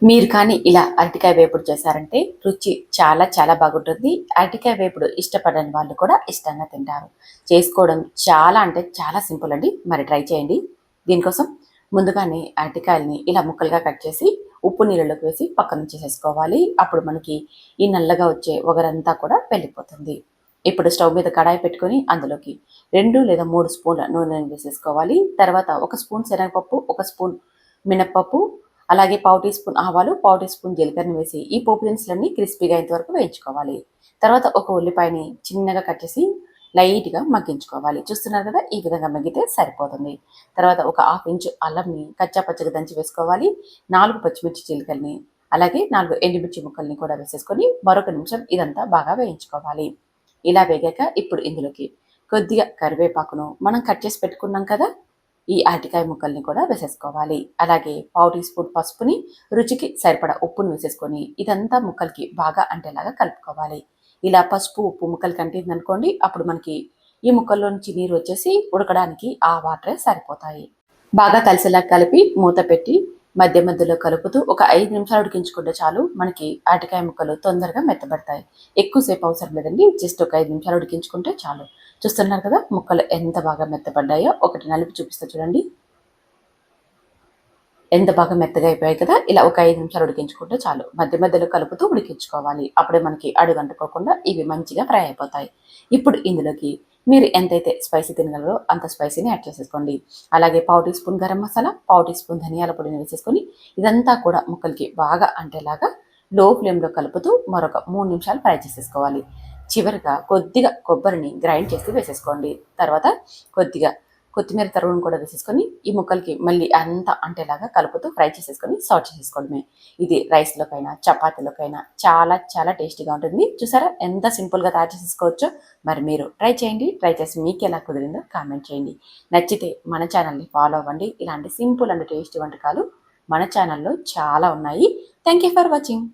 మీరు కానీ ఇలా అరటికాయ వేపుడు చేశారంటే రుచి చాలా చాలా బాగుంటుంది. అరటికాయ వేపుడు ఇష్టపడని వాళ్ళు కూడా ఇష్టంగా తింటారు. చేసుకోవడం చాలా అంటే చాలా సింపుల్ అండి. మరి ట్రై చేయండి. దీనికోసం ముందుగానే అరటికాయలని ఇలా ముక్కలుగా కట్ చేసి ఉప్పు నీళ్ళలోకి వేసి పక్కన చేసేసుకోవాలి. అప్పుడు మనకి ఈ నల్లగా వచ్చే వగరంతా కూడా వెళ్ళిపోతుంది. ఇప్పుడు స్టవ్ మీద కడాయి పెట్టుకొని అందులోకి 2 లేదా 3 స్పూన్ల నూనెను వేసేసుకోవాలి. తర్వాత 1 స్పూన్ శనగపప్పు, 1 స్పూన్ మినప్పప్పు, అలాగే పావు టీ స్పూన్ ఆవాలు, పావు టీ స్పూన్ జీలకర్రని వేసి ఈ పోపు దినుసులన్నీ క్రిస్పీగా అయ్యేంత వరకు వేయించుకోవాలి. తర్వాత ఒక ఉల్లిపాయని చిన్నగా కట్ చేసి లైట్గా మగ్గించుకోవాలి. చూస్తున్నారు కదా, ఈ విధంగా మగ్గితే సరిపోతుంది. తర్వాత ఒక హాఫ్ ఇంచు అల్లంని కచ్చా పచ్చగా దంచి వేసుకోవాలి. 4 పచ్చిమిర్చి చీలికల్ని, అలాగే 4 ఎండుమిర్చి ముక్కల్ని కూడా వేసేసుకొని మరొక నిమిషం ఇదంతా బాగా వేయించుకోవాలి. ఇలా వేగాక ఇప్పుడు ఇందులోకి కొద్దిగా కరివేపాకును మనం కట్ చేసి పెట్టుకున్నాం కదా, ఈ అరటికాయ ముక్కల్ని కూడా వేసేసుకోవాలి. అలాగే పావు టీ స్పూన్ పసుపుని, రుచికి సరిపడా ఉప్పుని వేసేసుకొని ఇదంతా ముక్కలకి బాగా అంటేలాగా కలుపుకోవాలి. ఇలా పసుపు ఉప్పు ముక్కలకి అంటిందనుకోండి, అప్పుడు మనకి ఈ ముక్కల్లో నుంచి నీరు వచ్చేసి ఉడకడానికి ఆ వాటరే సరిపోతాయి. బాగా కలిసేలా కలిపి మూత పెట్టి మధ్య మధ్యలో కలుపుతూ ఒక 5 నిమిషాలు ఉడికించుకుంటే చాలు. మనకి అరటికాయ ముక్కలు తొందరగా మెత్తబడతాయి. ఎక్కువసేపు అవసరం లేదండి, జస్ట్ ఒక 5 నిమిషాలు ఉడికించుకుంటే చాలు. చూస్తున్నారు కదా, ముక్కలు ఎంత బాగా మెత్తబడ్డాయో. ఒకటి నలిపి చూపిస్తా చూడండి, ఎంత బాగా మెత్తగా అయిపోయాయి కదా. ఇలా ఒక 5 నిమిషాలు ఉడికించుకుంటే చాలు. మధ్య మధ్యలో కలుపుతూ ఉడికించుకోవాలి. అప్పుడే మనకి అడుగంటుకోకుండా ఇవి మంచిగా ఫ్రై అయిపోతాయి. ఇప్పుడు ఇందులోకి మీరు ఎంతైతే స్పైసీ తినగలరో అంత స్పైసీని యాడ్ చేసేసుకోండి. అలాగే పావు టీ స్పూన్ గరం మసాలా, పావు టీ స్పూన్ ధనియాల పొడిని వేసేసుకొని ఇదంతా కూడా ముక్కలకి బాగా అంటేలాగా లో ఫ్లేమ్లో కలుపుతూ మరొక 3 నిమిషాలు ఫ్రై చేసేసుకోవాలి. చివరిగా కొద్దిగా కొబ్బరిని గ్రైండ్ చేసి వేసేసుకోండి. తర్వాత కొద్దిగా కొత్తిమీర తరుగును కూడా వేసేసుకొని ఈ ముక్కలకి మళ్ళీ అంతా అంటేలాగా కలుపుతూ ఫ్రై చేసేసుకొని సర్వ్ చేసేసుకోవడమే. ఇది రైస్లోకైనా చపాతీలోకైనా చాలా చాలా టేస్టీగా ఉంటుంది. చూసారా ఎంత సింపుల్గా తయారు చేసేసుకోవచ్చో. మరి మీరు ట్రై చేయండి. ట్రై చేసి మీకు ఎలా కుదిరిందో కామెంట్ చేయండి. నచ్చితే మన ఛానల్ని ఫాలో అవ్వండి. ఇలాంటి సింపుల్ అండ్ టేస్టీ వంటకాలు మన ఛానల్లో చాలా ఉన్నాయి. Thank you for watching.